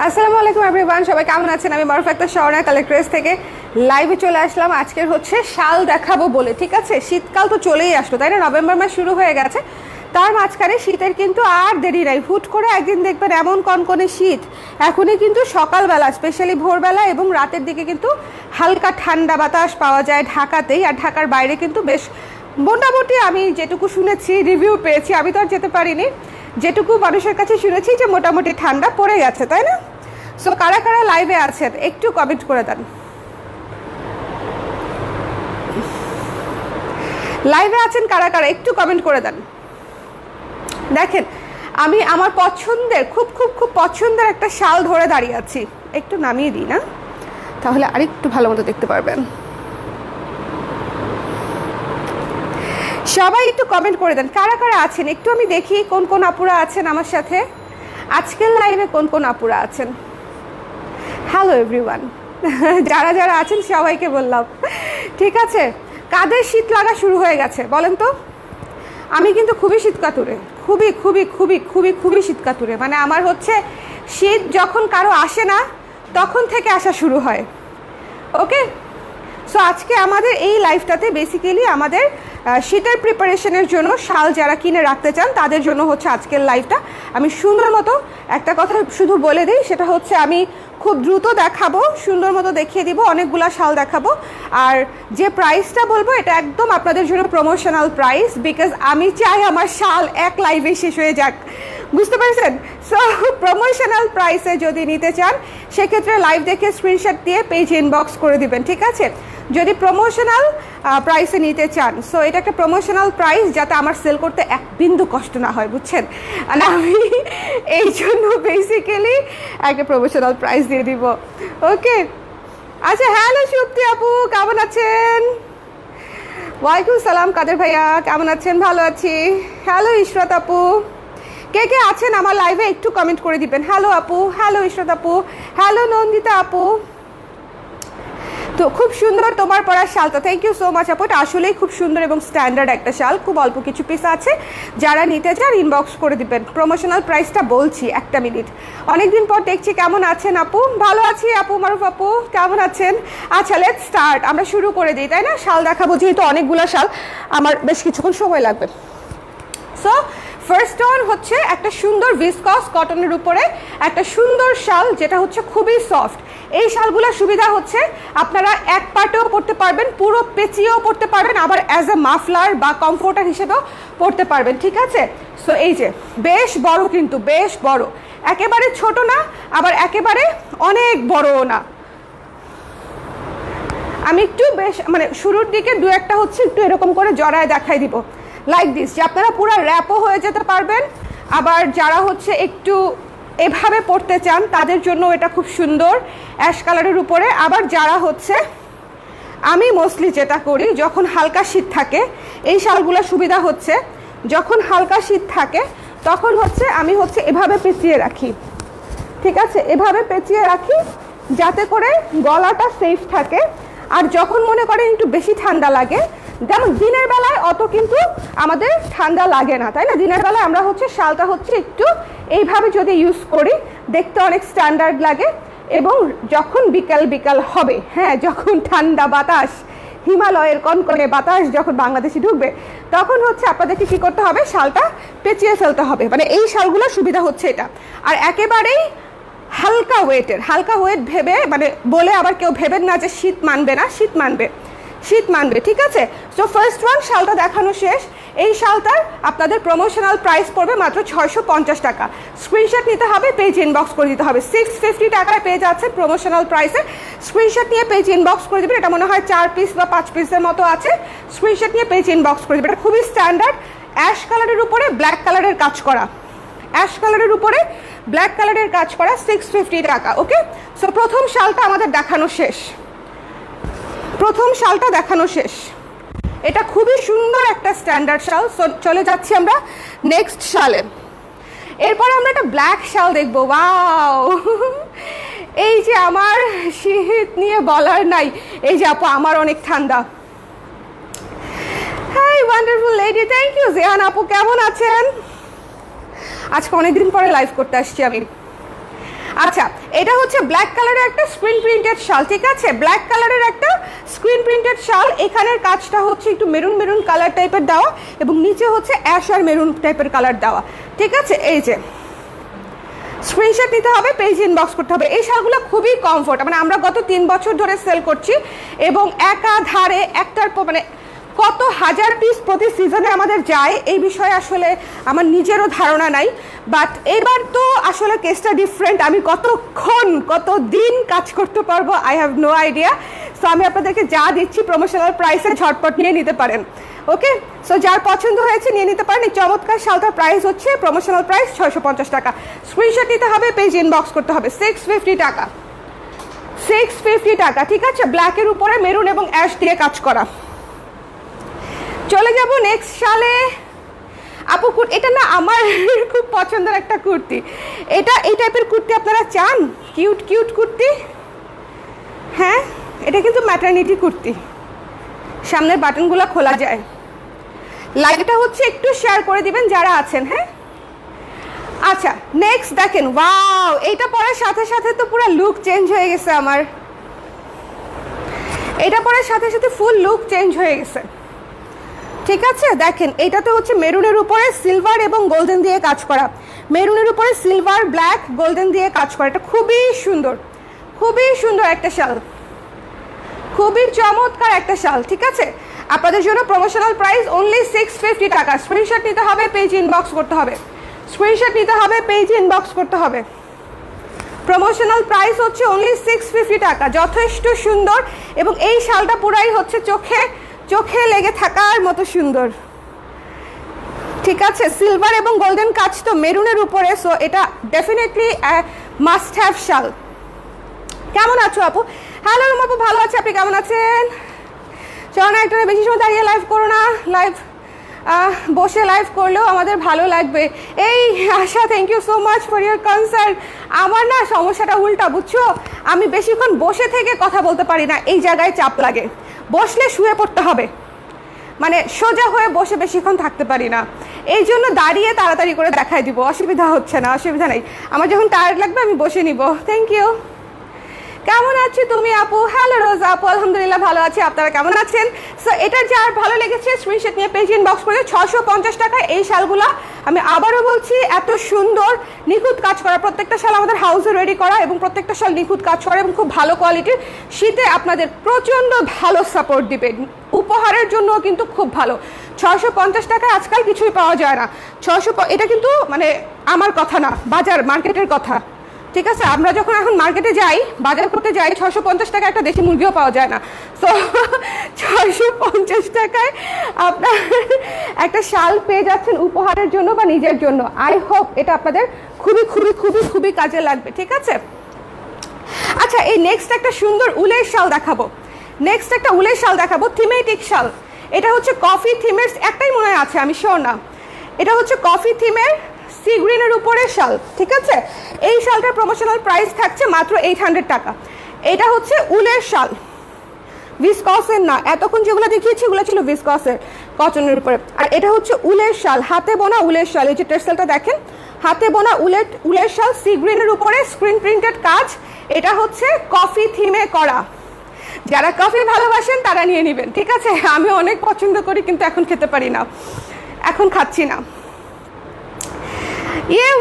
আসসালামু আলাইকুম এভরিওয়ান, সবাই কেমন আছেন? আমি মারুফ আক্তার স্বর্ণা কালেক্ট্রেস থেকে লাইভে চলে আসলাম। আজকের হচ্ছে শাল দেখাবো বলে, ঠিক আছে? শীতকাল তো চলেই আসলো, তাই না? নভেম্বর মাস শুরু হয়ে গেছে, তার মাঝখানে শীতের কিন্তু আর দেরি নাই। হুট করে একদিন দেখবেন এমন কনকনে শীত। এখনই কিন্তু সকালবেলা, স্পেশালি ভোরবেলা এবং রাতের দিকে কিন্তু হালকা ঠান্ডা বাতাস পাওয়া যায় ঢাকাতেই। আর ঢাকার বাইরে কিন্তু বেশ মোটামুটি আমি যেটুকু শুনেছি, রিভিউ পেয়েছি, আমি তো আর যেতে পারিনি, যেটুকু মানুষের কাছে শুনেছি যে মোটামুটি ঠান্ডা পড়ে গেছে, তাই না? সো কারা কারা লাইভে আছেন একটু কমেন্ট করে দেন। লাইভে আছেন কারা কারা একটু কমেন্ট করে দেন। দেখেন, আমি আমার পছন্দের খুব খুব খুব পছন্দের একটা শাল ধরে দাঁড়িয়ে আছি। একটু নামিয়ে দিই না, তাহলে আরেকটু ভালো মতো দেখতে পারবেন। সবাই একটু কমেন্ট করে দেন কারা কারা আছেন, একটু আমি দেখি কোন কোন আপুরা আছেন আমার সাথে আজকের লাইভে, কোন কোন আপুরা আছেন। হ্যালো এভরিওয়ান, যারা যারা আছেন সবাইকে বললাম, ঠিক আছে? কাদের শীত লাগা শুরু হয়ে গেছে বলেন তো? আমি কিন্তু খুবই শীতকাতুরে, খুবই খুবই খুবই খুবই খুবই শীতকাতুরে। মানে আমার হচ্ছে শীত যখন কারো আসে না তখন থেকে আসা শুরু হয়। ওকে, সো আজকে আমাদের এই লাইফটাতে বেসিক্যালি আমাদের শীতের প্রিপারেশনের জন্য শাল যারা কিনে রাখতে চান তাদের জন্য হচ্ছে আজকের লাইফটা। আমি সুন্দর মতো একটা কথা শুধু বলে দিই, সেটা হচ্ছে আমি খুব দ্রুত দেখাবো, সুন্দর মতো দেখিয়ে দিব, অনেকগুলা শাল দেখাবো। আর যে প্রাইসটা বলবো এটা একদম আপনাদের জন্য প্রমোশনাল প্রাইস, বিকজ আমি চাই আমার শাল এক লাইভে শেষ হয়ে যাক, বুঝতে পারছেন? সো প্রমোশনাল প্রাইসে যদি নিতে চান সেক্ষেত্রে লাইভ দেখে স্ক্রিনশট দিয়ে পেজ ইনবক্স করে দিবেন, ঠিক আছে? যদি প্রমোশনাল প্রাইসে নিতে চান, সো এটা একটা প্রমোশনাল প্রাইস যাতে আমার সেল করতে এক বিন্দু কষ্ট না হয়, বুঝছেন? আর আমি এই জন্য বেসিক্যালি একটা প্রমোশনাল প্রাইস দিয়ে দিব। ওকে, আচ্ছা, হ্যালো সুপ্তি আপু, কেমন আছেন? ওয়ালাইকুম সালাম কাদের ভাইয়া, কেমন আছেন? ভালো আছি। হ্যালো ইশরাত আপু, কে কে আছেন আমার লাইভে একটু কমেন্ট করে দিবেন। হ্যালো আপু, হ্যালো ইশরাত আপু, হ্যালো নন্দিতা আপু। তো খুব সুন্দর তোমার পরার শালটা, থ্যাংক ইউ সো মাচ আপু। এটা আসলেই খুব সুন্দর এবং স্ট্যান্ডার্ড একটা শাল, খুব অল্প কিছু পিস আছে, যারা নিতে চান ইনবক্স করে দিবেন। প্রমোশনাল প্রাইসটা বলছি, একটা মিনিট। অনেকদিন পর দেখছি, কেমন আছেন আপু? ভালো আছি আপু, মারুফ আপু কেমন আছেন? আচ্ছা, লেটস স্টার্ট, আমরা শুরু করে দিই, তাই না? শাল দেখাবো যেহেতু অনেকগুলো শাল, আমার বেশ কিছুক্ষণ সময় লাগবে। সো ফার্স্ট ওয়ান হচ্ছে একটা সুন্দর ভিসকস কটনের উপরে একটা সুন্দর শাল, যেটা হচ্ছে খুবই সফট। এই শালগুলোর সুবিধা হচ্ছে আপনারা এক পার্টেও পরতে পারবেন, পুরো পেঁচিয়েও পরতে পারবেন, আবার অ্যাজ এ মাফলার বা কমফোর্টার হিসেবেও পরতে পারবেন, ঠিক আছে? সো এই যে বেশ বড়, কিন্তু বেশ বড়, একেবারে ছোট না আবার একেবারে অনেক বড়ও না। আমি একটু বেশ মানে শুরুর দিকে দু একটা হচ্ছে একটু এরকম করে জড়ায় দেখাই দিব, লাইক দিস, যে আপনারা পুরো র্যাপও হয়ে যেতে পারবেন। আবার যারা হচ্ছে একটু এভাবে পড়তে চান তাদের জন্য এটা খুব সুন্দর অ্যাশ কালারের উপরে। আবার যারা হচ্ছে, আমি মোস্টলি যেটা করি যখন হালকা শীত থাকে, এই শালগুলোর সুবিধা হচ্ছে যখন হালকা শীত থাকে তখন হচ্ছে আমি হচ্ছে এভাবে পেঁচিয়ে রাখি, ঠিক আছে? এভাবে পেঁচিয়ে রাখি যাতে করে গলাটা সেফ থাকে। আর যখন মনে করেন একটু বেশি ঠান্ডা লাগে, যেমন দিনের বেলায় অত কিন্তু আমাদের ঠান্ডা লাগে না, তাই না? দিনের বেলায় আমরা হচ্ছে শালটা হচ্ছে একটু এইভাবে যদি ইউজ করি দেখতে অনেক স্ট্যান্ডার্ড লাগে। এবং যখন বিকাল বিকাল হবে, হ্যাঁ, যখন ঠান্ডা বাতাস, হিমালয়ের কনকনে বাতাস যখন বাংলাদেশে ঢুকবে, তখন হচ্ছে আপনাদেরকে কী করতে হবে? শালটা পেঁচিয়ে ফেলতে হবে। মানে এই শালগুলোর সুবিধা হচ্ছে এটা। আর একেবারেই হালকা ওয়েটের, হালকা ওয়েট ভেবে মানে বলে আবার কেউ ভেবেন না যে শীত মানবে না, শীত মানবে, শীত মানবে, ঠিক আছে? সো ফার্স্ট ওয়ান শালটা দেখানো শেষ। এই শালটার আপনাদের প্রমোশনাল প্রাইস পড়বে মাত্র 650 টাকা। স্ক্রিনশট নিতে হবে, পেজ ইনবক্স করে দিতে হবে। 650 টাকায় পেজ আছে প্রমোশনাল প্রাইসে। স্ক্রিনশট নিয়ে পেজ ইনবক্স করে দেবেন। এটা মনে হয় 4 পিস বা 5 পিসের মতো আছে। স্ক্রিনশট নিয়ে পেজ ইনবক্স করে দেবেন। এটা খুবই স্ট্যান্ডার্ড অ্যাশ কালারের উপরে ব্ল্যাক কালারের কাজ করা, অ্যাশ কালারের উপরে ব্ল্যাক কালারের কাজ করা, 650 টাকা। ওকে, সো প্রথম শালটা আমাদের দেখানো শেষ, প্রথম শালটা দেখানো শেষ। এটা খুবই সুন্দর একটা স্ট্যান্ডার্ড শাল। সো চলে যাচ্ছি আমরা নেক্সট শালে। এরপরে আমরা একটা ব্ল্যাক শাল দেখবো। ওয়াও, এই যে আমার শীত নিয়ে বলার নাই। এই যে আপু, আমার অনেক ঠান্ডা। Hi wonderful lady, thank you. Jehan আপু কেমন আছেন? আজকে অনেকদিন পরে লাইভ করতে আসছি আমি। আচ্ছা, এটা হচ্ছে ব্ল্যাক কালারের একটা স্ক্রিন প্রিন্টেড শাল, ঠিক আছে? ব্ল্যাক কালারের একটা স্ক্রিন প্রিন্টেড শাল, এখানের কাজটা হচ্ছে একটু মেরুন মেরুন কালার টাইপের দেওয়া এবং নিচে হচ্ছে অ্যাশ আর মেরুন টাইপের কালার দেওয়া, ঠিক আছে? এই যে স্ক্রিনশট নিতে হবে, পেজ ইনবক্স করতে হবে। এই শালগুলো খুবই কমফোর্ট, মানে আমরা গত 3 বছর ধরে সেল করছি এবং একাধারে একটার মানে কত হাজার পিস প্রতি সিজনে আমাদের যায় এই বিষয়ে আসলে আমার নিজেরও ধারণা নাই, বাট এবার তো আসলে কেসটা ডিফারেন্ট। আমি কতক্ষণ কত দিন কাজ করতে পারবো I have no idea. So আমি আপনাদেরকে যা দিচ্ছি প্রমোশনাল প্রাইসে ঝটপট নিয়ে নিতে পারেন, ওকে? সো যার পছন্দ হয়েছে নিয়ে নিতে পারেন। এই চমৎকার শালটার প্রাইস হচ্ছে প্রমোশনাল প্রাইস 650 টাকা। স্ক্রিনশট নিতে হবে, পেজ ইনবক্স করতে হবে। 650 টাকা, 650 টাকা, ঠিক আছে? ব্ল্যাকের উপরে মেরুন এবং অ্যাশ দিয়ে কাজ করা। চলে যাব নেক্সট শালে। আপু এটা না আমার খুব পছন্দের একটা কুর্তি। এটা এই টাইপের কুর্তি আপনারা চান? কিউট কিউট কুর্তি, হ্যাঁ? এটা কিন্তু ম্যাটারনিটি কুর্তি, সামনের বাটনগুলো খোলা যায়। লাইকটা হচ্ছে একটু শেয়ার করে দিবেন যারা আছেন, হ্যাঁ? আচ্ছা, নেক্সট দেখেন, ওয়াও, এইটা পরার সাথে সাথে তো পুরো লুক চেঞ্জ হয়ে গেছে আমার। এটা পরার সাথে সাথে ফুল লুক চেঞ্জ হয়ে গেছে, ঠিক আছে? দেখেন এটাতে হচ্ছে মেরুনের উপরে সিলভার এবং গোল্ডেন দিয়ে কাজ করা, মেরুনের উপরে সিলভার ব্ল্যাক গোল্ডেন দিয়ে কাজ করা। এটা খুবই সুন্দর, খুবই সুন্দর একটা শাল, খুবই চমৎকার একটা শাল, ঠিক আছে? আপনাদের জন্য প্রমোশনাল প্রাইস অনলি 650 টাকা। স্ক্রিনশট নিতে হবে, পেজ ইনবক্স করতে হবে। স্ক্রিনশট নিতে হবে, পেজ ইনবক্স করতে হবে। প্রমোশনাল প্রাইস হচ্ছে অনলি 650 টাকা, যথেষ্ট সুন্দর এবং এই শালটা পুরাই হচ্ছে চোখে চোখে লেগে থাকার মতো সুন্দর, ঠিক আছে? সিলভার এবং গোল্ডেন কাজ তো মেরুনের উপরে, সো এটা ডেফিনেটলি মাস্ট হ্যাভ শাল। কেমন আছো আপু? হ্যালো রুম আপু, ভালো আছে, আপনি কেমন আছেন? চলো না, একটা বেশি সময় দাঁড়িয়ে লাইভ করো না, লাইভ বসে লাইভ করলেও আমাদের ভালো লাগবে। এই আশা, thank you so much for your concern. আমার না সমস্যাটা উল্টা, বুঝছো? আমি বেশিক্ষণ বসে থেকে কথা বলতে পারি না, এই জায়গায় চাপ লাগে। বসলে শুয়ে পড়তে হবে, মানে সোজা হয়ে বসে বেশিক্ষণ থাকতে পারি না, এই জন্য দাঁড়িয়ে তাড়াতাড়ি করে দেখাই দিব। অসুবিধা হচ্ছে না, অসুবিধা নেই। আমার যখন টায়ার্ড লাগবে আমি বসে নিব। Thank you. কেমন আছো তুমি আপু? হ্যালো রোজা আপু, আলহামদুলিল্লাহ ভালো আছি, আপনারা কেমন আছেন? সো এটা যার ভালো লেগেছে স্ক্রিনশট নিয়ে পেজ ইনবক্স করে। 650 টাকায় এই শালগুলা, আমি আবারও বলছি, এত সুন্দর নিখুঁত কাজ করা। প্রত্যেকটা শাল আমাদের হাউসে রেডি করা এবং প্রত্যেকটা শাল নিখুঁত কাজ করা এবং খুব ভালো কোয়ালিটির। শীতে আপনাদের প্রচণ্ড ভালো সাপোর্ট দিবে, উপহারের জন্যও কিন্তু খুব ভালো। 650 টাকায় আজকাল কিছুই পাওয়া যায় না। এটা কিন্তু মানে আমার কথা না, বাজার মার্কেটের কথা, ঠিক আছে? আমরা যখন এখন মার্কেটে যাই, বাজার করতে যাই, 650 টাকা একটা দেশি মুরগিও পাওয়া যায় না। সো 650 টাকায় আপনার একটা শাল পেয়ে যাচ্ছেন উপহারের জন্য বা নিজের জন্য। আই হোপ এটা আপনাদের খুবই খুবই খুবই খুবই কাজে লাগবে, ঠিক আছে? আচ্ছা, এই নেক্সট একটা সুন্দর উলের শাল দেখাবো। নেক্সট একটা উলের শাল দেখাবো, থিমেটিক শাল। এটা হচ্ছে কফি থিমের, একটাই মনে হয় আছে, আমি শিওর না। এটা হচ্ছে কফি থিমের সি গ্রিনের উপরে শাল, ঠিক আছে? এই শালটার প্রমোশনাল প্রাইস থাকছে মাত্র 800 টাকা। এটা হচ্ছে উলের শাল, ভিসকসের না। এতক্ষণ যেগুলো দেখিয়েছি এগুলো ছিল ভিসকসের, কটনের উপরে। আর এটা হচ্ছে উলের শাল, হাতে বোনা উলের শাল। এই যে টেক্সটাইলটা দেখেন, হাতে বোনা উলের শাল, সি গ্রিনের উপরে স্ক্রিন প্রিন্টেড কাজ। এটা হচ্ছে কফি থিমে করা। যারা কফি ভালোবাসেন তারা নিয়ে নেবেন, ঠিক আছে? আমি অনেক পছন্দ করি কিন্তু এখন খেতে পারি না, এখন খাচ্ছি না।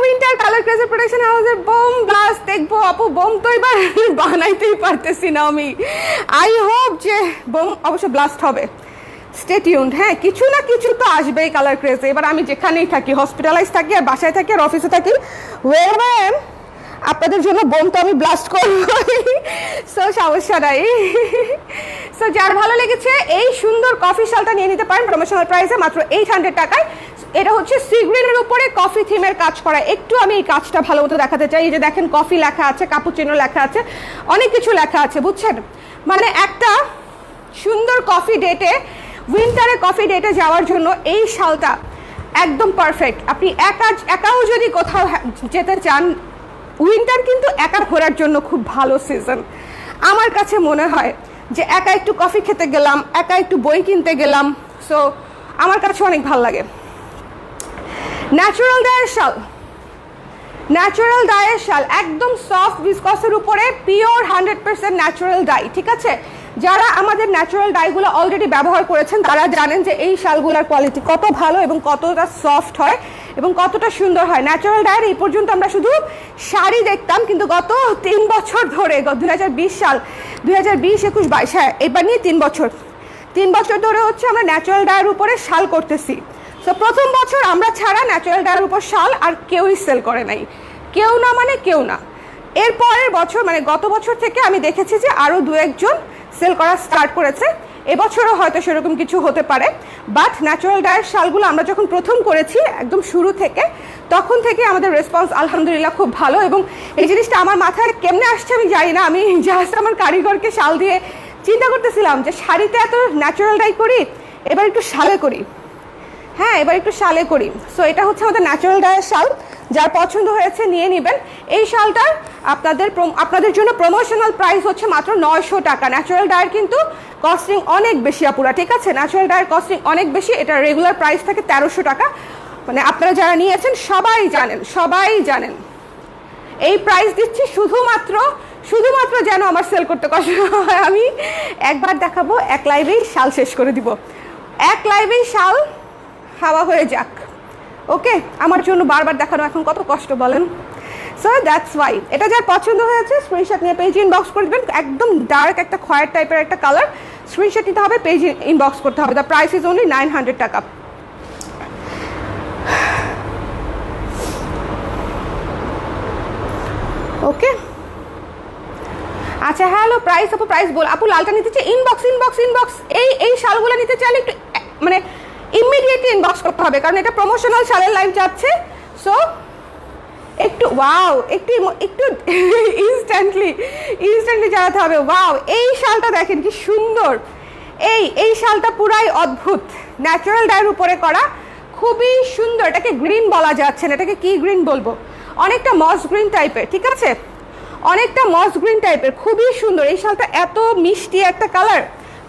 উইন্টার কালার ক্রেজের প্রোডাকশন হাউসের বোম ব্লাস্ট দেখবো আপু। বোম তো এবার বানাইতেই পারতেছি না আমি। আই হোপ যে বোম অবশ্য ব্লাস্ট হবে। স্টে টিউনড, হ্যাঁ, কিছু না কিছু তো আসবেই কালার ক্রেজে। এবার আমি যেখানেই থাকি, হসপিটালাইজ থাকি আর বাসায় থাকি আর অফিসে থাকি, ওয়ের আপনাদের জন্য বোম তো আমি ব্লাস্ট করবই। সো সমস্যা নাই। সো যার ভালো লেগেছে এই সুন্দর কফি শালটা নিয়ে নিতে পারেন প্রমোশনাল প্রাইসে মাত্র 800 টাকায়। এটা হচ্ছে সি গ্রিনের উপরে কফি থিমের কাজ করা। একটু আমি এই কাজটা ভালো মতো দেখাতে চাই। এই যে দেখেন, কফি লেখা আছে, কাপুচিনো লেখা আছে, অনেক কিছু লেখা আছে, বুঝছেন? মানে একটা সুন্দর কফি ডেটে, উইন্টারে কফি ডেটে যাওয়ার জন্য এই শালটা একদম পারফেক্ট। আপনি একাও যদি কোথাও যেতে চান, উইন্টার কিন্তু একা ঘোরার জন্য খুব ভালো সিজন আমার কাছে মনে হয়। যে একা একটু কফি খেতে গেলাম, একা একটু বই কিনতে গেলাম, সো আমার কাছে অনেক ভালো লাগে। ন্যাচারাল ডায়ের শাল, ন্যাচারাল ডাইয়ের শাল, একদম সফট ভিসকসের উপরে পিওর 100% ন্যাচারাল ডাই। ঠিক আছে, যারা আমাদের ন্যাচারাল ডাইগুলো অলরেডি ব্যবহার করেছেন তারা জানেন যে এই শালগুলোর কোয়ালিটি কত ভালো এবং কতটা সফট হয় এবং কতটা সুন্দর হয়। ন্যাচারাল ডাইয়ের এই পর্যন্ত আমরা শুধু শাড়ি দেখতাম, কিন্তু গত 3 বছর ধরে 2020 সাল 2020, 21, 22, হ্যাঁ এবার নিয়ে 3 বছর ধরে হচ্ছে আমরা ন্যাচারাল ডাইয়ের উপরে শাল করতেছি। সো প্রথম বছর আমরা ছাড়া ন্যাচারাল ডাইয়ের উপর শাল আর কেউই সেল করে নাই, কেউ না মানে কেউ না। এর পরের বছর মানে গত বছর থেকে আমি দেখেছি যে আরও 2-1 জন সেল করা স্টার্ট করেছে। এবছরও হয়তো সেরকম কিছু হতে পারে, বাট ন্যাচারাল ডাইয়ের শালগুলো আমরা যখন প্রথম করেছি একদম শুরু থেকে, তখন থেকে আমাদের রেসপন্স আলহামদুলিল্লাহ খুব ভালো। এবং এই জিনিসটা আমার মাথায় কেমনে আসছে আমি জানি না, আমি জাস্ট আমার কারিগরকে শাল দিয়ে চিন্তা করতেছিলাম যে শাড়িতে এত ন্যাচারাল ডাই করি, এবার একটু শালে করি, হ্যাঁ এবার একটু শালে করি। সো এটা হচ্ছে আমাদের ন্যাচারাল ডাইয়ের শাল, যার পছন্দ হয়েছে নিয়ে নেবেন। এই শালটার আপনাদের জন্য প্রমোশনাল প্রাইস হচ্ছে মাত্র 900 টাকা। ন্যাচারাল ডাইয়ের কিন্তু কস্টিং অনেক বেশি আপুরা, ঠিক আছে, ন্যাচারাল ডাইয়ের কস্টিং অনেক বেশি। এটা রেগুলার প্রাইস থাকে 1300 টাকা। মানে আপনারা যারা নিয়েছেন সবাই জানেন এই প্রাইস দিচ্ছি শুধুমাত্র যেন আমার সেল করতে কষ্ট হয়। আমি একবার দেখাবো, এক লাইভেই শাল শেষ করে দিব, এক লাইভেই শাল হাওয়া হয়ে যাক। ওকে, আমার জন্য বারবার দেখানো এখন কত কষ্ট বলেন। সো দ্যাটস ওয়াই এটা যার পছন্দ হয়েছে স্ক্রিনশট নিয়ে পেজ ইনবক্স করে দেবেন। একদম ডার্ক একটা খয়ের টাইপের একটা কালার, স্ক্রিনশট নিতে হবে, পেজ ইনবক্স করতে হবে। দ্য প্রাইস ইজ অনলি 900 টাকা। ওকে, আচ্ছা হ্যালো প্রাইস আপু, প্রাইস বল আপু। লালটা নিতে চাই, ইনবক্স। এই শালগুলো নিতে চাইলে একটু মানে ইমিডিয়েটলি ইনবক্স করতে হবে, কারণ এটা প্রমোশনাল শালের লাইভ যাচ্ছে। সো একটু ওয়াও, একটু ইনস্ট্যান্টলি জানাতে হবে। ওয়াও, এই শালটা দেখেন কি সুন্দর। এই শালটা পুরাই অদ্ভুত, ন্যাচারাল ডাইয়ের উপরে করা, খুবই সুন্দর। এটাকে গ্রিন বলা যাচ্ছে না, এটাকে কি গ্রিন বলবো, অনেকটা মস গ্রিন টাইপের, ঠিক আছে, অনেকটা মস গ্রিন টাইপের, খুবই সুন্দর। এই শালটা এত মিষ্টি একটা কালার,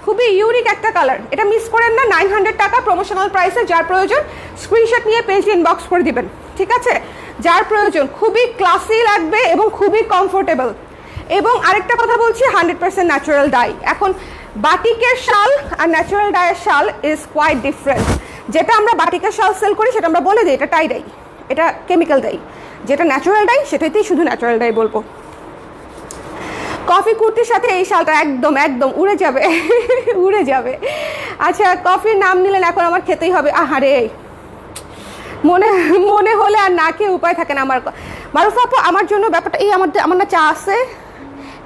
খুবই ইউনিক একটা কালার, এটা মিস করেন না। 900 টাকা প্রমোশনাল প্রাইসে, যার প্রয়োজন স্ক্রিনশট নিয়ে পেজ ইনবক্স করে দিবেন, ঠিক আছে, যার প্রয়োজন। খুবই ক্লাসি লাগবে এবং খুবই কমফোর্টেবল। এবং আরেকটা কথা বলছি, 100% ন্যাচারাল ডাই। এখন বাটিকের শাল আর ন্যাচারাল ডাইয়ের শাল ইজ কোয়াইট ডিফারেন্ট। যেটা আমরা বাটিকের শাল সেল করি সেটা আমরা বলে দিই এটা টাই ডাই, এটা কেমিক্যাল ডাই। যেটা ন্যাচারাল ডাই সেটাতেই শুধু ন্যাচারাল ডাই বলবো। কফি কুর্তির সাথে এই শালটা একদম উড়ে যাবে। আচ্ছা, কফির নাম নিলেন, এখন আমার খেতেই হবে। আহারে, মনে হলে আর না খেয়ে উপায় থাকে না আমার। মারুফ আপু আমার জন্য ব্যাপারটা এই, আমার না চা আছে,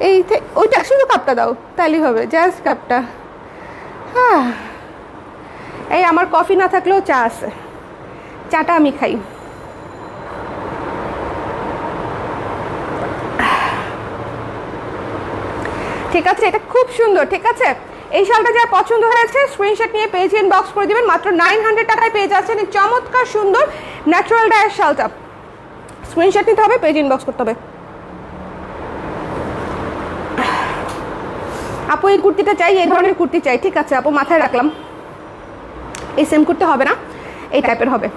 এই ওইটা শুধু কাপটা দাও তাইলেই হবে, জাস্ট কাপটা। হ্যাঁ, এই আমার কফি না থাকলেও চা আছে, চাটা আমি খাই। ঠিক আছে, এটা খুব সুন্দর, ঠিক আছে। এই শালটা যার পছন্দ হয়েছে স্ক্রিনশট নিয়ে পেজ ইনবক্স করে দিবেন। মাত্র 900 টাকায় পেয়ে যাচ্ছেন এই চমৎকার সুন্দর ন্যাচারাল ডাইয়ের শালটা। স্ক্রিনশট নিতে হবে, পেজ ইনবক্স করতে হবে। আপু এই কুর্তিটা চাই, এই ধরনের কুর্তি চাই, ঠিক আছে আপু, মাথায় রাখলাম। এই সেম কুর্তি হবে না, এই টাইপের হবে।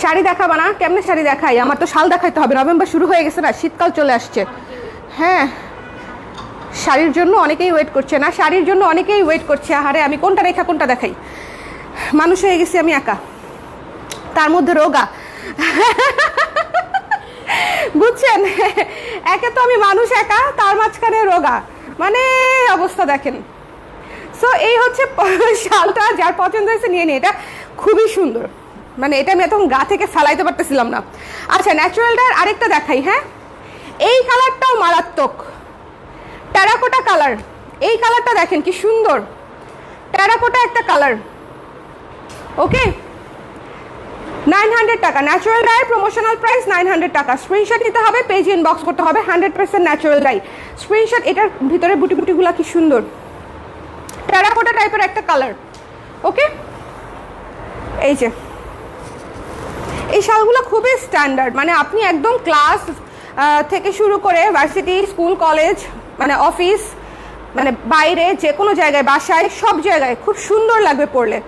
শাড়ি দেখাবা না? কেমনে শাড়ি দেখাই? আমার তো শাল দেখাইতে হবে, নভেম্বর শুরু হয়ে গেছে না, শীতকাল চলে আসছে। হ্যাঁ, শাড়ির জন্য অনেকেই ওয়েট করছে না, শাড়ির জন্য অনেকেই ওয়েট করছে। আহারে, আমি কোনটা রেখা কোনটা দেখাই, মানুষ হয়ে গেছি আমি একা, তার মধ্যে রোগা। বুঝছেন, একে তো আমি মানুষ একা, তার মাঝখানে রোগা, মানে অবস্থা দেখেন। সো এই হচ্ছে শালটা, যার পছন্দ হয়েছে নিয়ে নিয়ে। এটা খুবই সুন্দর, মানে এটা আমি এতক্ষণ গা থেকে ফেলাইতে পারতেছিলাম না। আচ্ছা, ন্যাচারাল ডাইয়ের আরেকটা দেখাই। হ্যাঁ, এই কালারটাও মারাত্মক, টেরাকোটা কালার। এই কালারটা দেখেন কি সুন্দর, টেরাকোটা একটা কালার। ওকে, 900 টাকা ন্যাচারাল ডাই, প্রমোশনাল প্রাইস 900 টাকা। স্ক্রিনশট নিতে হবে, পেজ ইনবক্স করতে হবে। 100% ন্যাচারাল ডাই স্ক্রিনশট। এটার ভিতরে বুটি বুটিগুলা কি সুন্দর, টেরাকোটা টাইপের একটা কালার। ওকে, এই যে এই শালগুলো খুবই স্ট্যান্ডার্ড, মানে আপনি একদম ক্লাস থেকে শুরু করে ভার্সিটি, স্কুল, কলেজ, মানে অফিস, মানে বাইরে যে কোনো জায়গায়, বাসায়, সব জায়গায় খুব সুন্দর লাগবে পরলে,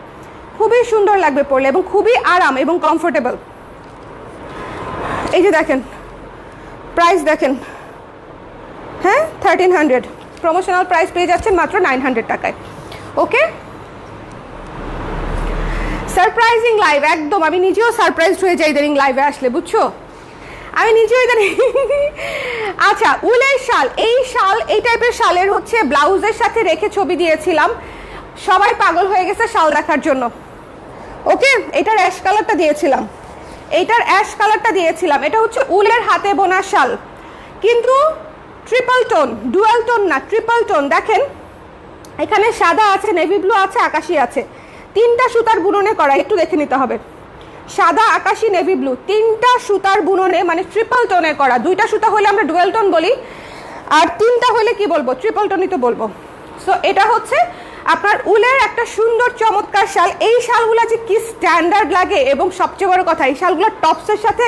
খুবই সুন্দর লাগবে পরলে, এবং খুবই আরাম এবং কমফোর্টেবল। এই যে দেখেন প্রাইস দেখেন, হ্যাঁ 1300, প্রমোশনাল প্রাইস পেয়ে যাচ্ছেন মাত্র 900 টাকায়। ওকে, সারপ্রাইজিং লাইভ, একদম আমি নিজেও সারপ্রাইজড হয়ে যাই ইদানিং লাইভে আসলে, বুঝছো, আমি নিজেও ইদানিং। আচ্ছা, উলের শাল, এই শাল, এই টাইপের শালের হচ্ছে ব্লাউজের সাথে রেখে ছবি দিয়েছিলাম, সবাই পাগল হয়ে গেছে শাল দেখার জন্য। ওকে, এটার অ্যাশ কালারটা দিয়েছিলাম, এইটার অ্যাশ কালারটা দিয়েছিলাম, এটা হচ্ছে উলের হাতে বোনা শাল, কিন্তু ট্রিপল টোন, ডুয়াল টোন না, ট্রিপল টোন। দেখেন এখানে সাদা আছে, নেভি ব্লু আছে, আকাশি আছে, 3টা সুতার বুননে করা, একটু দেখে নিতে হবে। সাদা, আকাশি, নেভি ব্লু, 3টা সুতার বুননে, মানে ট্রিপল টোনে করা। 2টা সুতা হলে আমরা ডুয়াল টোন বলি, আর 3টা হলে কি বলবো, ট্রিপল টোনই তো বলবো। সো এটা হচ্ছে আপনার উলের একটা সুন্দর চমৎকার শাল। এই শালগুলো যে কি স্ট্যান্ডার্ড লাগে, এবং সবচেয়ে বড় কথা এই শালগুলো টপসের সাথে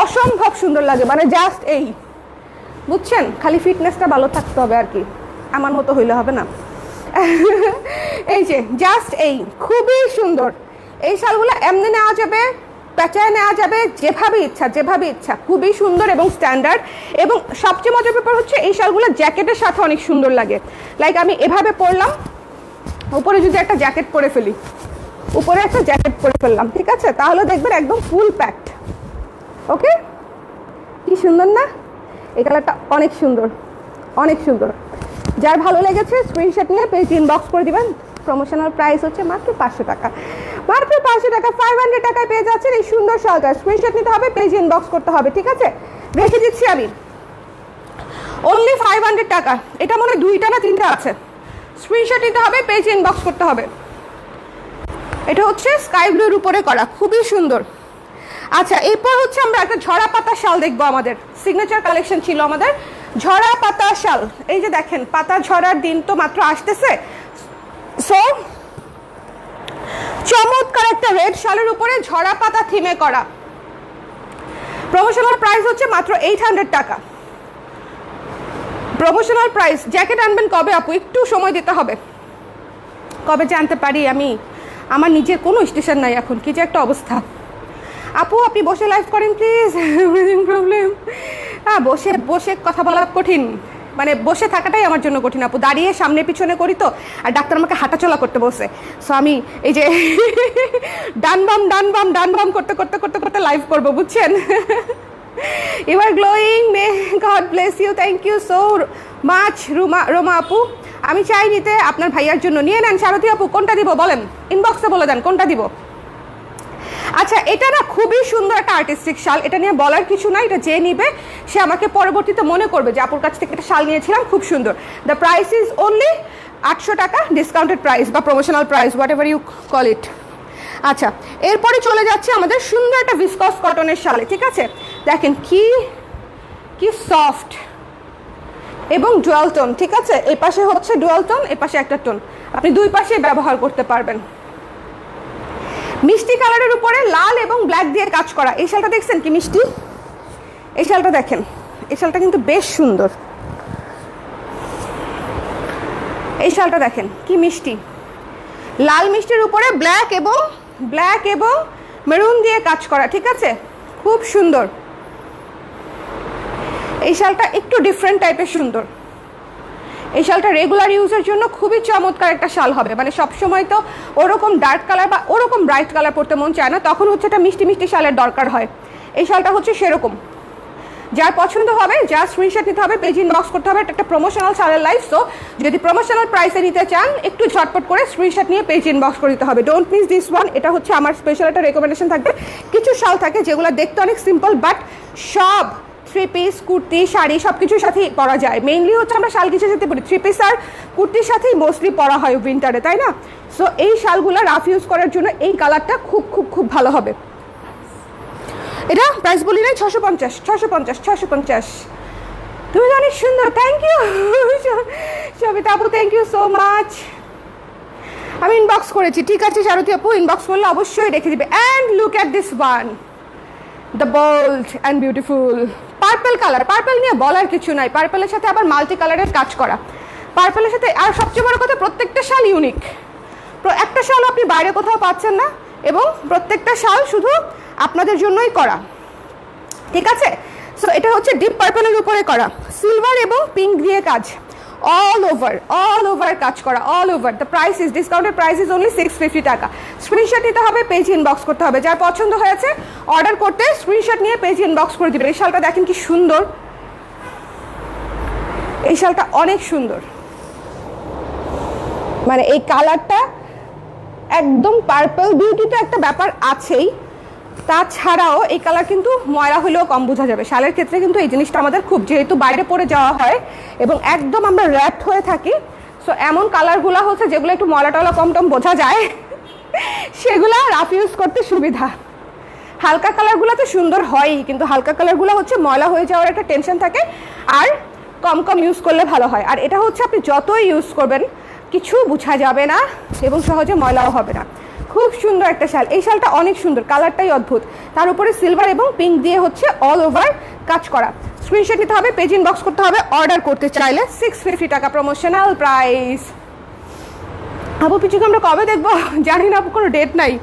অসম্ভব সুন্দর লাগে, মানে জাস্ট এই, বুঝছেন, খালি ফিটনেসটা ভালো থাকতে হবে আর কি, আমার মতো হইলে হবে না। এই যে জাস্ট এই, খুবই সুন্দর। এই শালগুলো এমনি নেওয়া যাবে, পেঁচায় নেওয়া যাবে, যেভাবে ইচ্ছা, যেভাবে ইচ্ছা, খুবই সুন্দর এবং স্ট্যান্ডার্ড। এবং সবচেয়ে মজার ব্যাপার হচ্ছে এই শালগুলো জ্যাকেটের সাথে অনেক সুন্দর লাগে। লাইক আমি এভাবে পরলাম, উপরে যদি একটা জ্যাকেট পরে ফেলি, উপরে একটা জ্যাকেট পরে ফেললাম, ঠিক আছে, তাহলে দেখবেন একদম ফুল প্যাকড। ওকে, কি সুন্দর না, এই কালারটা অনেক সুন্দর, অনেক সুন্দর। যার ভালো লেগেছে স্ক্রিনশট নিয়ে পেজ ইনবক্স করে দিবেন। প্রমোশনাল প্রাইস হচ্ছে মাত্র 500 টাকা, মাত্র 500 টাকা, 500 টাকায় পেয়ে যাচ্ছেন এই সুন্দর শালটা। স্ক্রিনশট নিতে হবে, পেজ ইনবক্স করতে হবে, ঠিক আছে, রেখে দিচ্ছি আমি, অনলি 500 টাকা। এটা মনে হয় 2টা না 3টা আছে, স্ক্রিনশট নিতে হবে, পেজ ইনবক্স করতে হবে। এটা হচ্ছে স্কাই ব্লুর উপরে করা, খুবই সুন্দর। আচ্ছা, এরপর হচ্ছে আমরা একটা ঝরা পাতা শাল দেখবো, আমাদের সিগনেচার কালেকশন ছিল আমাদের ঝরা পাতা শাল। এই যে দেখেন, পাতা ঝরার দিন তো মাত্র আসতেছে, সো চমৎকার একটা রেড শালের উপরে ঝরা পাতা থিমে করা। প্রমোশনাল প্রাইস হচ্ছে মাত্র 800 টাকা, প্রমোশনাল প্রাইস। জ্যাকেট আনবেন কবে আপু, একটু সময় দিতে হবে, কবে জানতে পারি আমি, আমার নিজের কোনো স্টেশন নাই এখন, কি যে একটা অবস্থা। আপু আপনি বসে লাইভ করেন প্লিজ, প্রবলেম। হ্যাঁ, বসে বসে কথা বলা কঠিন, মানে বসে থাকাটাই আমার জন্য কঠিন আপু, দাঁড়িয়ে সামনে পিছনে করি তো, আর ডাক্তার আমাকে হাঁটাচলা করতে বসে, সো আমি এই যে ডান বাম ডান বাম ডান বাম করতে করতে করতে করতে লাইভ করবো, বুঝছেন। You are glowing, may God bless you, thank you so much Roma আপু। আমি চাই নিতে আপনার ভাইয়ার জন্য, নিয়ে নেন সারথী আপু, কোনটা দিব বলেন, ইনবক্সে বলে দেন কোনটা দিব। আচ্ছা, এটা না খুবই সুন্দর একটা আর্টিস্টিক শাল, এটা নিয়ে বলার কিছু নাই, এটা যে নিবে সে আমাকে পরবর্তীতে মনে করবে যে আপুর কাছ থেকে একটা শাল নিয়েছিলাম, খুব সুন্দর। দ্য প্রাইস ইজ অনলি 800 টাকা, ডিসকাউন্টেড প্রাইস বা promotional price, whatever you call it. আচ্ছা, এরপরে চলে যাচ্ছে আমাদের সুন্দর একটা ভিসকস কটনের শালে, ঠিক আছে, দেখেন কি কি সফট এবং ডুয়াল টোন, ঠিক আছে, এই পাশে হচ্ছে ডুয়াল টোন, এই পাশে একটা টোন, আপনি দুই পাশে ব্যবহার করতে পারবেন। মিষ্টি কালারের উপরে লাল এবং ব্ল্যাক দিয়ে কাজ করা। এই শালটা দেখছেন কি মিষ্টি, এই শালটা দেখেন, এই শালটা কিন্তু বেশ সুন্দর, এই শালটা দেখেন কি মিষ্টি, লাল মিষ্টির উপরে ব্ল্যাক এবং মেরুন দিয়ে কাজ করা, ঠিক আছে, খুব সুন্দর। এই শালটা একটু ডিফারেন্ট টাইপের সুন্দর, এই শালটা রেগুলার ইউজের জন্য খুবই চমৎকার একটা শাল হবে, মানে সবসময় তো ওরকম ডার্ক কালার বা ওরকম ব্রাইট কালার পরতে মন চায় না, তখন হচ্ছে একটা মিষ্টি মিষ্টি শালের দরকার হয়। এই শালটা হচ্ছে সেরকম, যার পছন্দ হবে, যার স্ক্রিনশট নিতে হবে, পেজ ইনবক্স করতে হবে। একটা প্রমোশনাল শালের লাইভ, সো যদি প্রমোশনাল প্রাইসে নিতে চান একটু ঝটপট করে স্ক্রিনশট নিয়ে পেজ ইনবক্স করে দিতে হবে। ডোন্ট মিস দিস ওয়ান, এটা হচ্ছে আমার স্পেশাল একটা রেকমেন্ডেশন থাকবে। কিছু শাল থাকে যেগুলো দেখতে অনেক সিম্পল, বাট সব 3 পিস কুর্তি শাড়ি সব কিছুর সাথেই পরা যায়। মেইনলি হচ্ছে আমরা শাল কিছুর সাথে পরি, 3 পিস আর কুর্তির সাথেই মোস্টলি পরা হয় উইন্টারে, তাই না? সো এই শালগুলো রাফ ইউজ করার জন্য এই কালারটা খুব খুব খুব ভালো হবে। এটা প্রাইস বলি নাই, 650। তুমি অনেক সুন্দর, থ্যাংক ইউ সবিতা আপু, থ্যাংক ইউ সো মাচ। আমি ইনবক্স করেছি, ঠিক আছে সারথী আপু, ইনবক্স করলে অবশ্যই রেখে দিবে। And look at this one, the bold and beautiful purple colour. Purple নিয়ে বলার কিছু নাই, পার্পলের সাথে আবার মাল্টি কালারের কাজ করা, পার্পলের সাথে। আর সবচেয়ে বড় কথা, প্রত্যেকটা শাল ইউনিক, একটা শাল আপনি বাইরে কোথাও পাচ্ছেন না, এবং প্রত্যেকটা শাল শুধু আপনাদের জন্যই করা। ঠিক আছে। সো এটা হচ্ছে ডিপ পার্পলের উপরে করা, সিলভার এবং পিঙ্ক দিয়ে কাজ, অল ওভার কাজ করা, all over. The price is discounted price is only 650 টাকা। স্ক্রিনশট নিতে হবে, পেজ ইনবক্স করতে হবে। যার পছন্দ হয়েছে অর্ডার করতে স্ক্রিনশট নিয়ে পেজ ইনবক্স করে দিবেন। এই শালটা দেখেন কি সুন্দর, এই শালটা অনেক সুন্দর, মানে এই কালারটা একদম পার্পল বিউটি তো একটা ব্যাপার আছেই, তাছাড়াও এই কালার কিন্তু ময়লা হলেও কম বোঝা যাবে। শালের ক্ষেত্রে কিন্তু এই জিনিসটা আমাদের খুব, যেহেতু বাইরে পরে যাওয়া হয় এবং একদম আমরা র্যাপড হয়ে থাকি, সো এমন কালারগুলো হচ্ছে যেগুলো একটু ময়লা টলা কম টম বোঝা যায় সেগুলো রাফ ইউজ করতে সুবিধা। হালকা কালারগুলো তো সুন্দর হয়ই, কিন্তু হালকা কালারগুলো হচ্ছে ময়লা হয়ে যাওয়ার একটা টেনশন থাকে, আর কম কম ইউজ করলে ভালো হয়। আর এটা হচ্ছে আপনি যতই ইউজ করবেন কিছু বোঝা যাবে না এবং সহজে ময়লাও হবে না। খুব সুন্দর একটা শাল, এই শালটা অনেক সুন্দর, কালারটাই অদ্ভুত, তার উপরে সিলভার এবং পিঙ্ক দিয়ে হচ্ছে অল ওভার কাজ করা। স্ক্রিনশট নিতে হবে, পেজ ইনবক্স করতে হবে অর্ডার করতে চাইলে। 650 টাকা প্রমোশনাল প্রাইস। আপু পিছুকে আমরা কবে দেখবো জানি না আপু, কোনো ডেট নাই।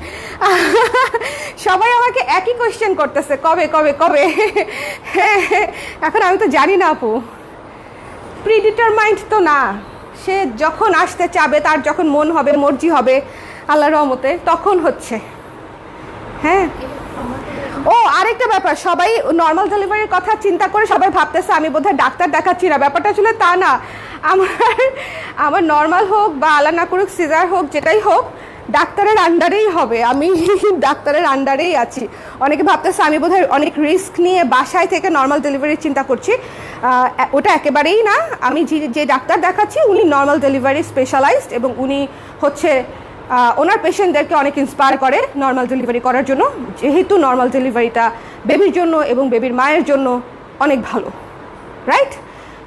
সবাই আমাকে একই কোয়েশ্চেন করতেছে, কবে কবে কবে। এখন আমি তো জানি না আপু, প্রিডিটারমাইন্ড তো না, সে যখন আসতে চাবে, তার যখন মন হবে, মর্জি হবে আল্লাহর রহমতে, তখন হচ্ছে। হ্যাঁ, ও আরেকটা ব্যাপার, সবাই নর্মাল ডেলিভারির কথা চিন্তা করে সবাই ভাবতেছে আমি বোধহয় ডাক্তার দেখাচ্ছি না, ব্যাপারটা আসলে তা না। আমার নর্মাল হোক বা আল্লাহ না করুক সিজার হোক, যেটাই হোক ডাক্তারের আন্ডারেই হবে, আমি ডাক্তারের আন্ডারেই আছি। অনেকে ভাবতেছে আমি বোধহয় অনেক রিস্ক নিয়ে বাসায় থেকে নর্মাল ডেলিভারির চিন্তা করছি, ওটা একেবারেই না। আমি যে ডাক্তার দেখাচ্ছি উনি নর্মাল ডেলিভারি স্পেশালাইজড, এবং উনি হচ্ছে ওনার পেশেন্টদেরকে অনেক ইন্সপায়ার করে নর্মাল ডেলিভারি করার জন্য, যেহেতু নর্মাল ডেলিভারিটা বেবির জন্য এবং বেবির মায়ের জন্য অনেক ভালো, রাইট?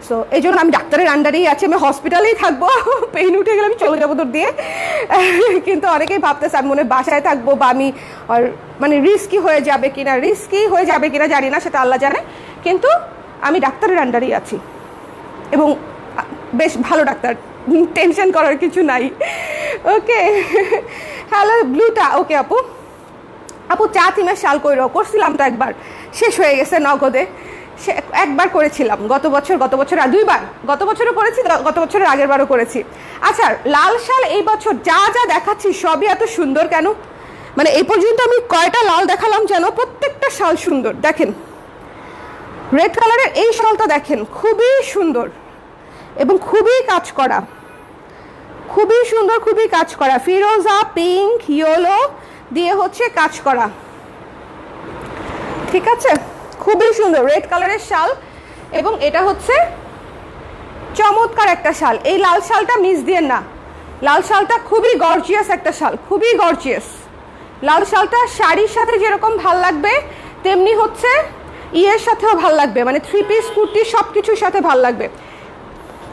সো এই জন্য আমি ডাক্তারের আন্ডারেই আছি, আমি হসপিটালেই থাকবো, পেইন উঠে গেলে আমি চলে যাবো দূর দিয়ে। কিন্তু অনেকেই ভাবতেছে আমি মনে বাসায় থাকবো, বা আমি মানে রিস্কি হয়ে যাবে কিনা জানি না, সেটা আল্লাহ জানে, কিন্তু আমি ডাক্তারের আন্ডারেই আছি এবং বেশ ভালো ডাক্তার, টেনশন করার কিছু নাই। ওকে, হ্যালো ব্লুটা। ওকে আপু, চা থিমের শাল করছিলাম তো একবার, শেষ হয়ে গেছে নগদে। একবার করেছিলাম গত বছর আর দুইবার, গত বছরও করেছি, গত বছরের আগের বারও করেছি। আচ্ছা, লাল শাল এই বছর যা যা দেখাচ্ছি সবই এত সুন্দর কেন? মানে এই পর্যন্ত আমি কয়টা লাল দেখালাম যেন, প্রত্যেকটা শাল সুন্দর। দেখেন রেড কালারের এই শালটা দেখেন, খুবই সুন্দর এবং খুবই কাজ করা, খুবই সুন্দর, খুবই কাজ করা, ফিরোজা পিঙ্ক ইয়েলো দিয়ে হচ্ছে কাজ করা, ঠিক আছে? খুবই সুন্দর রেড কালারের শাল, এবং এটা হচ্ছে চমৎকার একটা শাল। এই লাল শালটা মিস দিয়েন না, লাল শালটা খুবই গর্জিয়াস একটা শাল, খুবই গর্জিয়াস। লাল শালটা শাড়ির সাথে যেরকম ভাল লাগবে, তেমনি হচ্ছে ইয়ের সাথেও ভাল লাগবে, মানে 3 পিস কুর্তি সব কিছুর সাথে ভাল লাগবে।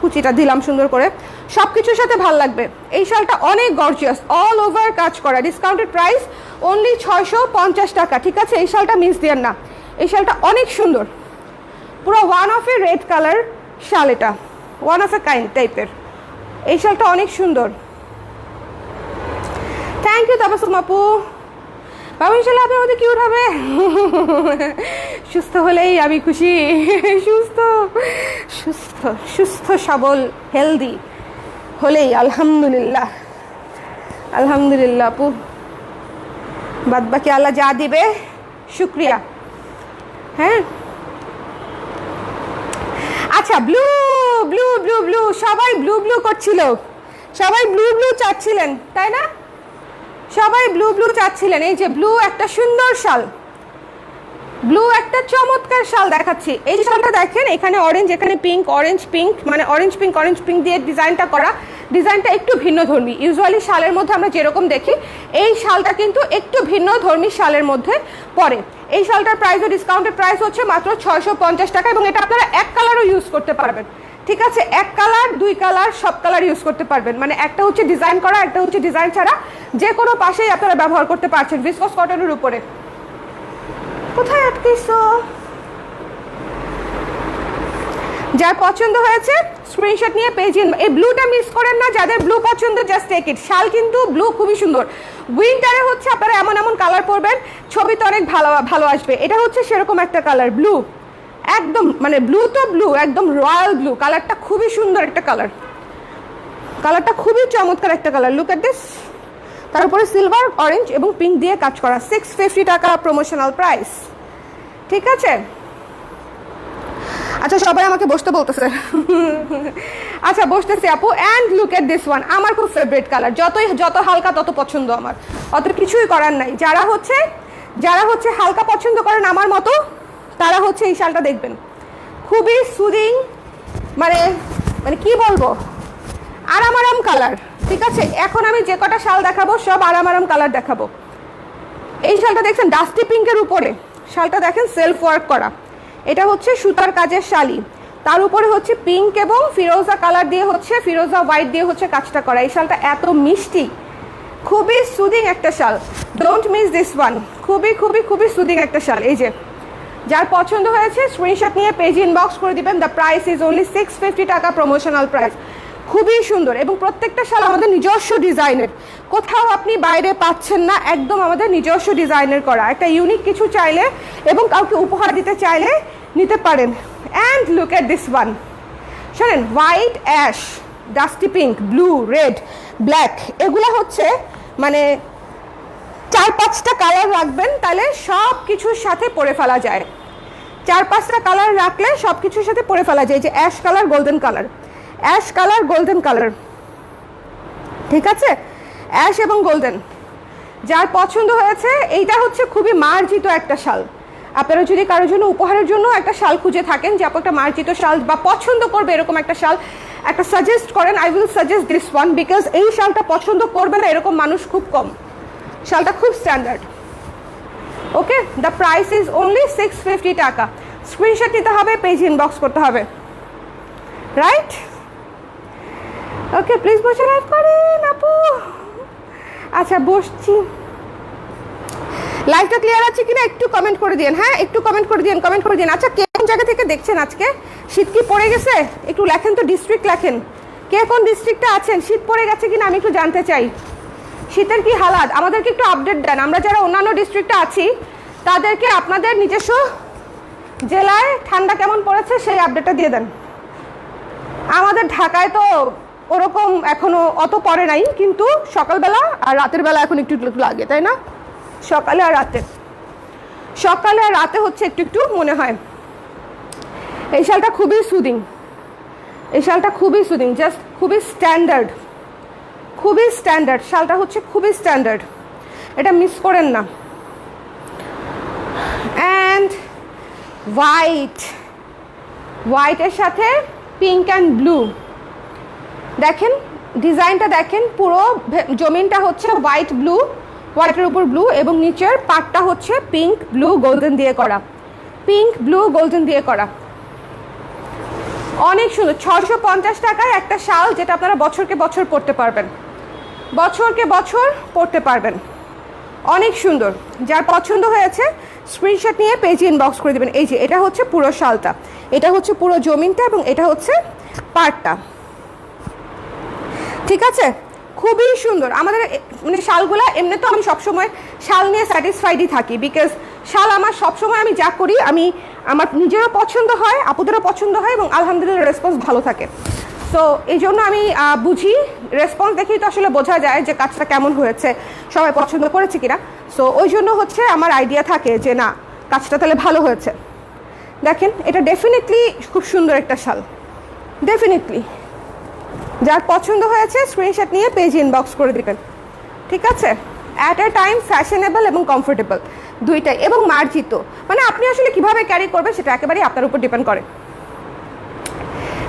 কুচিটা দিলাম সুন্দর করে, সব কিছুর সাথে ভাল লাগবে। এই শালটা অনেক গর্জিয়াস, অল ওভার কাজ করা, ডিসকাউন্টেড প্রাইস অনলি 650 টাকা, ঠিক আছে? এই শালটা মিস দিয়েন না, এই শালটা অনেক সুন্দর, পুরো one of a red colour শাল, এটা ওয়ান অফ এ কাইন্ড টাইপের। এই শালটা অনেক সুন্দর। থ্যাংক ইউ তাবাসসুম আপু। বাবু ইনশাল্লাহ আপনার মধ্যে কিউট হবে, সুস্থ হলেই আমি খুশি, সুস্থ সুস্থ সুস্থ সবল হেলদি হলেই আলহামদুলিল্লাহ, আলহামদুলিল্লাহ আপু, বাদ বাকি আল্লাহ যা দিবে শুক্রিয়া। হ্যাঁ, আচ্ছা, ব্লু ব্লু ব্লু ব্লু, সবাই ব্লু ব্লু করছিল, সবাই ব্লু ব্লু চাচ্ছিলেন, তাই না? সবাই ব্লু ব্লু চাচ্ছিলেন। এই যে ব্লু একটা সুন্দর শাল, ব্লু একটা চমৎকার শাল দেখাচ্ছি। এই শালটা দেখেন, এখানে অরেঞ্জ, এখানে পিঙ্ক, অরেঞ্জ পিঙ্ক, মানে অরেঞ্জ পিঙ্ক দিয়ে ডিজাইনটা করা, ডিজাইনটা একটু ভিন্ন ধর্মী। ইউজুয়ালি শালের মধ্যে আমরা যেরকম দেখি, এই শালটা কিন্তু একটু ভিন্ন ধর্মী শালের মধ্যে পড়ে। এই শালটার প্রাইস, ডিসকাউন্টেড প্রাইস হচ্ছে মাত্র 650 টাকা, এবং এটা আপনারা এক কালারও ইউজ করতে পারবেন, ঠিক আছে? এক কালার, দুই কালার, সব কালার ইউজ করতে পারবেন, মানে একটা হচ্ছে ডিজাইন করা, একটা হচ্ছে ডিজাইন ছাড়া, যে কোনো পাশেই আপনারা ব্যবহার করতে পারছেন ভিসকস কটনের উপরে। কোথায় আটকেছো? যার পছন্দ হয়েছে স্ক্রিনশট নিয়ে পেজ ইন। এই ব্লুটা মিস করেন না, যাদের ব্লু পছন্দ জাস্ট টেক ইট। শাল কিন্তু ব্লু খুবই সুন্দর। উইন্টারে হচ্ছে আপনারা এমন এমন কালার পরবেন, ছবিতে অনেক ভালো ভালো আসবে। এটা হচ্ছে সেরকম একটা কালার, ব্লু, একদম মানে ব্লু তো ব্লু, একদম রয়্যাল ব্লু। কালারটা খুবই সুন্দর একটা কালার, কালারটা খুবই চমৎকার একটা কালার। Look at this. তার উপরে সিলভার, অরেঞ্জ এবং পিঙ্ক দিয়ে কাজ করা। 650 টাকা প্রমোশনাল প্রাইস। ঠিক আছে, আচ্ছা সবাই আমাকে বসতে বলতেছে। আচ্ছা বসতেছি আপু। And look at this one, আমার খুব ফেভারিট কালার। যত হালকা তত পছন্দ আমার, অত কিছুই করার নাই। যারা হচ্ছে হালকা পছন্দ করেন আমার মতো, তারা হচ্ছে এই শালটা দেখবেন। খুবই সুদিং, মানে মানে কি বলবো, আরাম কালার। ঠিক আছে, এখন আমি যে কটা শাল দেখাবো সব আরাম কালার দেখাবো। এই শালটা দেখছেন ডাস্টি পিঙ্কের উপরে, শালটা দেখেন সেলফ ওয়ার্ক করা। এটা হচ্ছে সুতার কাজের শালি, তার উপরে হচ্ছে পিঙ্ক এবং ফিরোজা কালার দিয়ে হচ্ছে, ফিরোজা হোয়াইট দিয়ে হচ্ছে কাজটা করা। এই শালটা এত মিষ্টি, খুবই সুদিং একটা শাল। Don't miss this one. খুবই খুবই খুবই সুদিং একটা শাল। এই যে যার পছন্দ হয়েছে স্ক্রিনশট নিয়ে পেজ ইনবক্স করে দিবেন। দ্য প্রাইস ইজ অনলি 650 টাকা প্রমোশনাল প্রাইস। খুবই সুন্দর এবং প্রত্যেকটা শাল আমাদের নিজস্ব ডিজাইনের, কোথাও আপনি বাইরে পাচ্ছেন না, একদম আমাদের নিজস্ব ডিজাইনের করা। একটা ইউনিক কিছু চাইলে এবং কাউকে উপহার দিতে চাইলে নিতে পারেন। And look at this one, শোনেন, white, ash, dusty pink, blue, red, black, এগুলো হচ্ছে মানে 4-5টা কালার রাখবেন, তাহলে সব কিছুর সাথে পরে ফেলা যায়। 4-5টা কালার রাখলে সব কিছুর সাথে পরে ফেলা যায়। যে ash colour, golden colour, ash colour, golden colour. ঠিক আছে, অ্যাশ এবং গোল্ডেন, যার পছন্দ হয়েছে। এইটা হচ্ছে খুবই মার্জিত একটা শাল। আপনারা যদি কারোর জন্য উপহারের জন্য একটা শাল খুঁজে থাকেন, যে আপু একটা মার্জিত শাল বা পছন্দ করবে এরকম একটা শাল, একটা সাজেস্ট করেন, I will suggest this one, because এই শালটা পছন্দ করবে না এরকম মানুষ খুব কম। শালটা খুব standard. Okay, the price is only 650 টাকা। স্ক্রিনশট নিতে হবে, পেজ ইনবক্স করতে হবে, রাইট? ওকে, প্লিজ বসে লাইভ করেন আপু। আচ্ছা বসছি। লাইভটা ক্লিয়ার আছে কিনা একটু কমেন্ট করে দিন। হ্যাঁ, একটু কমেন্ট করে দিন। আচ্ছা, কে কোন জায়গা থেকে দেখছেন আজকে? শীত কি পড়ে গেছে? একটু লেখেন তো, ডিস্ট্রিক্ট লেখেন। কে কোন ডিস্ট্রিক্টে আছেন? শীত পড়ে গেছে কিনা আমি একটু জানতে চাই। শীতের কি হালাত, আমাদেরকে একটু আপডেট দেন। আমরা যারা অন্যান্য ডিস্ট্রিক্টে আছি তাদেরকে আপনাদের নিজস্ব জেলায় ঠান্ডা কেমন পড়েছে সেই আপডেটটা দিয়ে দেন। আমাদের ঢাকায় তো ওরকম এখনো অত পড়ে নাই, কিন্তু সকালবেলা আর রাতের বেলা এখন একটু একটু লাগে, তাই না? সকালে আর রাতে হচ্ছে একটু একটু মনে হয়। এই শালটা খুবই সুদিং, জাস্ট খুবই স্ট্যান্ডার্ড। শালটা হচ্ছে খুবই স্ট্যান্ডার্ড, এটা মিস করেন না। অ্যান্ড হোয়াইটের সাথে পিঙ্ক অ্যান্ড ব্লু, দেখেন ডিজাইনটা দেখেন। পুরো জমিনটা হচ্ছে হোয়াইটের উপর ব্লু এবং নিচের পাটটা হচ্ছে পিঙ্ক ব্লু গোল্ডেন দিয়ে করা। অনেক সুন্দর। 650 টাকায় একটা শাল, যেটা আপনারা বছরকে বছর পরতে পারবেন। অনেক সুন্দর। যার পছন্দ হয়েছে স্ক্রিনশট নিয়ে পেজে ইনবক্স করে দেবেন। এই যে এটা হচ্ছে পুরো শালটা, এটা হচ্ছে পুরো জমিনটা এবং এটা হচ্ছে পাটটা। ঠিক আছে, খুবই সুন্দর। আমাদের মানে শালগুলা এমনি তো আমি সবসময় শাল নিয়ে স্যাটিসফাইডই থাকি, বিকজ শাল আমার সবসময় আমি যা করি আমার নিজেরও পছন্দ হয়, আপুদেরও পছন্দ হয় এবং আলহামদুলিল্লাহ রেসপন্স ভালো থাকে। সো এই জন্য আমি বুঝি, রেসপন্স দেখেই তো আসলে বোঝা যায় যে কাজটা কেমন হয়েছে, সবাই পছন্দ করেছে কিনা। সো ওই জন্য হচ্ছে আমার আইডিয়া থাকে যে না, কাজটা তাহলে ভালো হয়েছে। দেখেন, এটা ডেফিনেটলি খুব সুন্দর একটা শাল, ডেফিনেটলি। যার পছন্দ হয়েছে স্ক্রিনশট নিয়ে পেজ ইনবক্স করে দেবেন। ঠিক আছে, অ্যাট এ টাইম ফ্যাশনেবল এবং কমফোর্টেবল দুইটাই, এবং মার্জিত। মানে আপনি আসলে কিভাবে ক্যারি করবেন সেটা একেবারেই আপনার উপর ডিপেন্ড করে,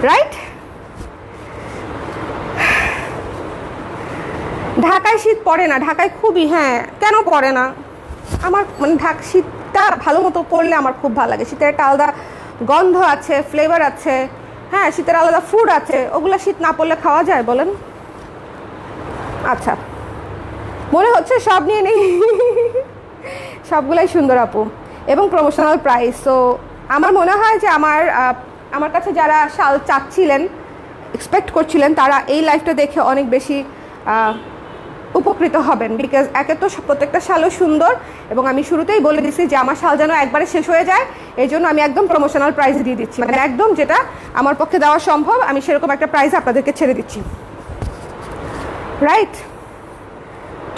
রাইট? ঢাকায় শীত পড়ে না, ঢাকায় খুবই, হ্যাঁ কেন পড়ে না? আমার মানে শীতটা ভালো মতো পড়লে আমার খুব ভালো লাগে। শীতের একটা আলাদা গন্ধ আছে, ফ্লেভার আছে, হ্যাঁ শীতের আলাদা ফুড আছে, ওগুলো শীত না পড়লে খাওয়া যায় বলেন? আচ্ছা, মনে হচ্ছে সব নিয়ে নেই। সবগুলাই সুন্দর আপু এবং প্রমোশনাল প্রাইস। সো আমার মনে হয় যে আমার কাছে যারা শাল চাচ্ছিলেন এক্সপেক্ট করছিলেন তারা এই লাইভটা দেখে অনেক বেশি উপকৃত হবেন, বিকজ একে তো প্রত্যেকটা শালও সুন্দর এবং আমি শুরুতেই বলে দিচ্ছি যে আমার শাল যেন একবারে শেষ হয়ে যায়, এই জন্য আমি একদম প্রমোশনাল প্রাইস দিয়ে দিচ্ছি, মানে একদম যেটা আমার পক্ষে দেওয়া সম্ভব আমি সেরকম একটা প্রাইস আপনাদেরকে ছেড়ে দিচ্ছি, রাইট।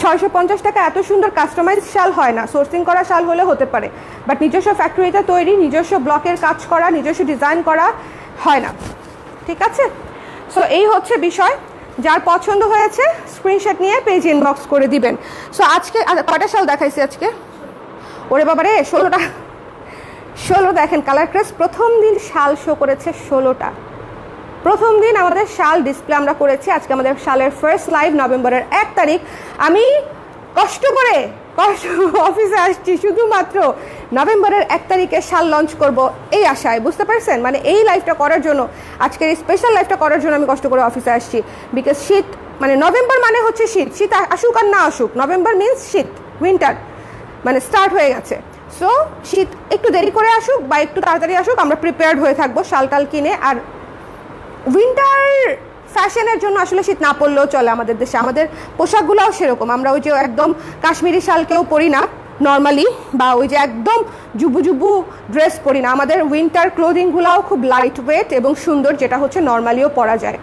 650 টাকা এত সুন্দর কাস্টমাইজ শাল হয় না, সোর্সিং করা শাল হলে হতে পারে, বাট নিজস্ব ফ্যাক্টরিতে তৈরি, নিজস্ব ব্লকের কাজ করা, নিজস্ব ডিজাইন করা হয় না, ঠিক আছে। সো এই হচ্ছে বিষয়, যার পছন্দ হয়েছে স্ক্রিনশট নিয়ে পেজ ইনবক্স করে দিবেন। সো আজকে কয়টা শাল দেখাইছি আজকে, ওরে বাবা রে 16টা, 16 দেখেন কালার ক্রেস। প্রথম দিন শাল শো করেছে 16টা, প্রথম দিন আমাদের শাল ডিসপ্লে আমরা করেছি। আজকে আমাদের শালের ফার্স্ট লাইভ নভেম্বরের 1 তারিখ। আমি কষ্ট করে অফিসে আসছি শুধুমাত্র নভেম্বরের 1 তারিখে শাল লঞ্চ করব এই আশায়, বুঝতে পারছেন, মানে এই লাইভটা করার জন্য, আজকের এই স্পেশাল লাইভটা করার জন্য আমি কষ্ট করে অফিসে আসছি, বিকজ শীত, মানে নভেম্বর মানে হচ্ছে শীত, শীত আসুক আর না আসুক, নভেম্বর মিনস শীত, উইন্টার মানে স্টার্ট হয়ে গেছে। সো শীত একটু দেরি করে আসুক বা একটু তাড়াতাড়ি আসুক, আমরা প্রিপেয়ার্ড হয়ে থাকবো শাল টাল কিনে। আর উইন্টার ফ্যাশনের জন্য আসলে শীত না পড়লেও চলে আমাদের দেশে, আমাদের পোশাকগুলোও সেরকম, আমরা ওই যে একদম কাশ্মীরি শাল কেউ পরি না নর্মালি, বা ওই যে একদম জুবু জুবু ড্রেস পরি না, আমাদের উইন্টার ক্লোদিংগুলোও খুব লাইট ওয়েট এবং সুন্দর, যেটা হচ্ছে নর্মালিও পরা যায়,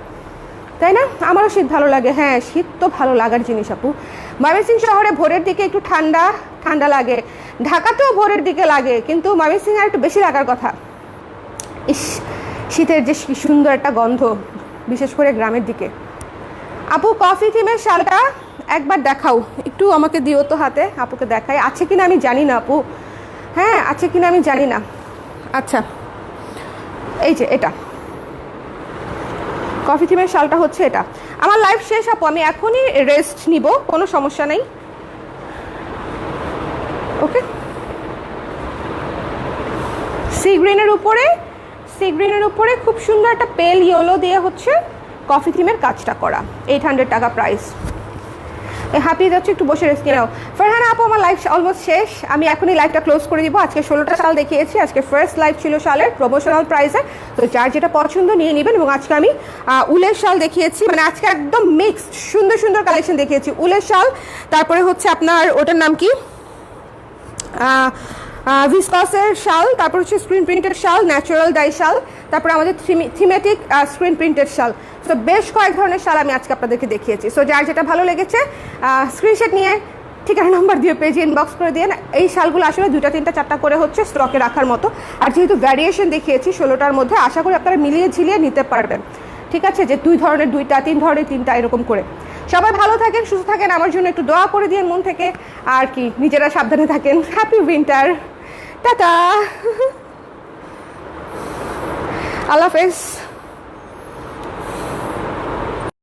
তাই না? আমারও শীত ভালো লাগে, হ্যাঁ শীত তো ভালো লাগার জিনিস আপু। ময়মনসিংহ শহরে ভোরের দিকে একটু ঠান্ডা ঠান্ডা লাগে, ঢাকাতেও ভোরের দিকে লাগে, কিন্তু ময়মনসিংহ আর একটু বেশি লাগার কথা। ইস, শীতের যে সুন্দর একটা গন্ধ, বিশেষ করে গ্রামের দিকে। আপু কফি থিমের শালটা একবার দেখাও, একটু আমাকে দিও তো হাতে, আপুকে দেখাই, আছে কিনা আমি জানি না আপু, হ্যাঁ আছে কিনা আমি জানি না। আচ্ছা এই যে এটা কফি থিমের শালটা হচ্ছে এটা। আমার লাইফ শেষ আপু, আমি এখনই রেস্ট নিব, কোনো সমস্যা নেই, ওকে। সি গ্রিনের উপরে খুব সুন্দর একটা পেল ইয়েলো দিয়ে হচ্ছে কফি থিমের কাজটা করা, 800 টাকা প্রাইস। হাঁপিয়ে যাচ্ছে, একটু বসে রেস্ট নাও। ফারহানা আপু আমার লাইফ অলমোস্ট শেষ, আমি এখনই লাইভটা ক্লোজ করে দিব। আজকে 16টা শাল দেখিয়েছি, আজকে ফার্স্ট লাইভ ছিল শালের প্রমোশনাল প্রাইসে, তো যার যেটা পছন্দ নিয়ে নেবেন। এবং আজকে আমি উলের শাল দেখিয়েছি, মানে আজকে একদম মিক্সড সুন্দর সুন্দর কালেকশন দেখিয়েছি। উলের শাল, তারপরে হচ্ছে আপনার ওটার নাম কি, ভিসকসের শাল, তারপর হচ্ছে স্ক্রিন প্রিন্টেড শাল, ন্যাচারাল ডাই শাল, তারপরে আমাদের থিমেটিক স্ক্রিন প্রিন্টেড শাল। সো বেশ কয়েক ধরনের শাল আমি আজকে আপনাদেরকে দেখিয়েছি। সো যার যেটা ভালো লেগেছে স্ক্রিনশট নিয়ে ঠিকানা নাম্বার দিয়ে পেজে ইনবক্স করে দিয়ে। এই শালগুলো আসলে 2টা 3টা 4টা করে হচ্ছে স্টকে রাখার মতো, আর যেহেতু ভ্যারিয়েশন দেখিয়েছি 16টার মধ্যে, আশা করি আপনারা মিলিয়ে ঝিলিয়ে নিতে পারবেন, ঠিক আছে, যে 2 ধরনের 2টা, 3 ধরনের 3টা, এরকম করে। সবাই ভালো থাকেন, সুস্থ থাকেন, আমার জন্য একটু দোয়া করে দিন মন থেকে, আর কি নিজেরা সাবধানে থাকেন। হ্যাপি উইন্টার, টাটা, আল্লাহ হাফেজ।